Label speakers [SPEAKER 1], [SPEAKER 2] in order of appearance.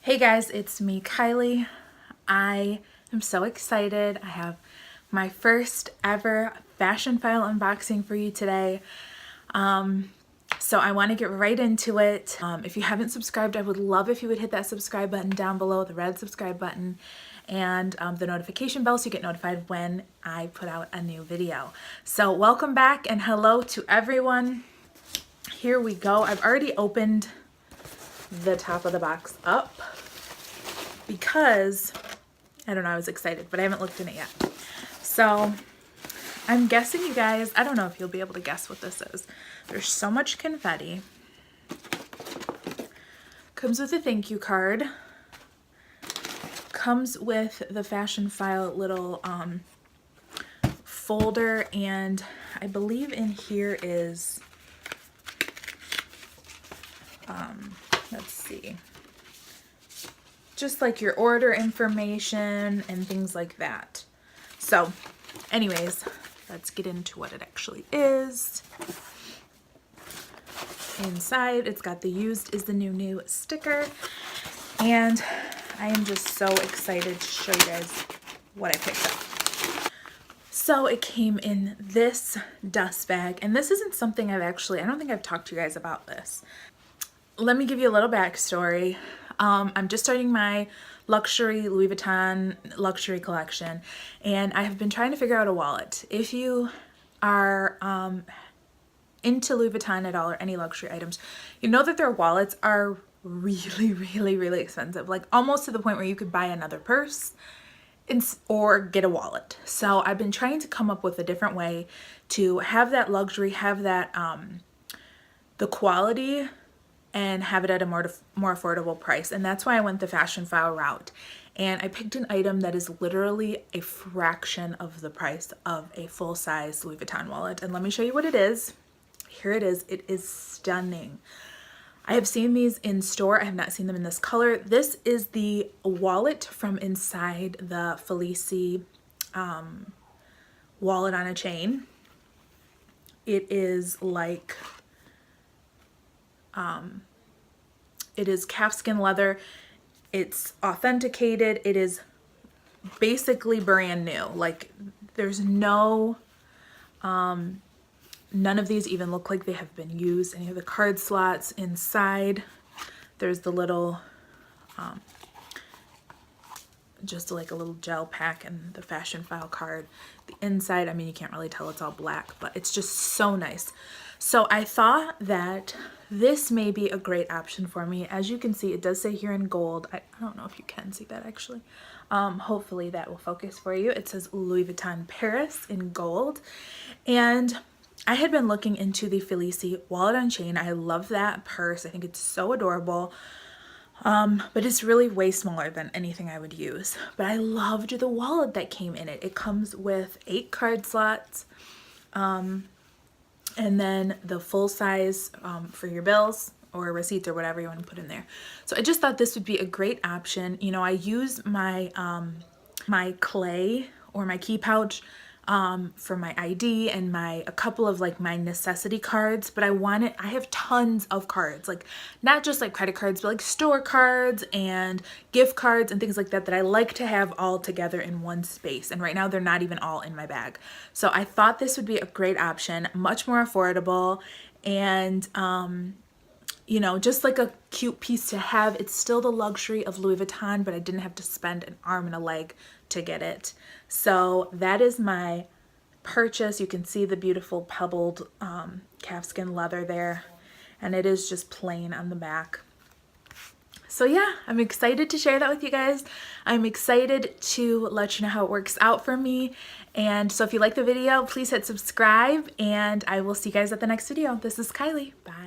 [SPEAKER 1] Hey guys, it's me, Kylie. I am so excited. I have my first ever Fashionphile unboxing for you today. So I want to get right into it. If you haven't subscribed, I would love if you would hit that subscribe button down below, the red subscribe button, and the notification bell so you get notified when I put out a new video. So welcome back and hello to everyone. Here we go. I've already opened the top of the box up because, I don't know, I was excited, but I haven't looked in it yet. So I'm guessing, you guys, I don't know if you'll be able to guess what this is. There's so much confetti. Comes with a thank you card. Comes with the Fashionphile little folder, and I believe in here is, let's see, just like your order information and things like that. So anyways, let's get into what it actually is. Inside, it's got the used is the new sticker, and I am just so excited to show you guys what I picked up. So it came in this dust bag, and this isn't something I don't think I've talked to you guys about this. Let me give you a little backstory. I'm just starting my luxury Louis Vuitton luxury collection, and I have been trying to figure out a wallet. If you are into Louis Vuitton at all or any luxury items, you know that their wallets are really expensive, like almost to the point where you could buy another purse or get a wallet. So I've been trying to come up with a different way to have that luxury, have that the quality, and have it at a more affordable price. And that's why I went the Fashionphile route. And I picked an item that is literally a fraction of the price of a full-size Louis Vuitton wallet. And let me show you what it is. Here it is. It is stunning. I have seen these in store. I have not seen them in this color. This is the wallet from inside the Felici wallet on a chain. It is like, it is calfskin leather. It's authenticated. It is basically brand new. Like, there's no, none of these even look like they have been used. Any of the card slots inside, there's the little, just like a little gel pack and the Fashionphile card. The inside, I mean, you can't really tell, it's all black, but it's just so nice. So I thought that this may be a great option for me. As you can see, it does say here in gold. I don't know if you can see that actually. Hopefully that will focus for you. It says Louis Vuitton Paris in gold. And I had been looking into the Felici wallet on chain. I love that purse. I think it's so adorable. But it's really way smaller than anything I would use. But I loved the wallet that came in it. It comes with 8 card slots. And then the full size for your bills or receipts or whatever you want to put in there. So I just thought this would be a great option. You know, I use my my clay or my key pouch for my ID and a couple of like my necessity cards, but I have tons of cards, like not just like credit cards, but like store cards and gift cards and things like that I like to have all together in one space. And right now they're not even all in my bag. So I thought this would be a great option, much more affordable, and you know, just like a cute piece to have. It's still the luxury of Louis Vuitton, but I didn't have to spend an arm and a leg to get it. So that is my purchase. You can see the beautiful pebbled calfskin leather there, and it is just plain on the back. So yeah, I'm excited to share that with you guys. I'm excited to let you know how it works out for me. And so if you like the video, please hit subscribe, and I will see you guys at the next video. This is Kylie. Bye.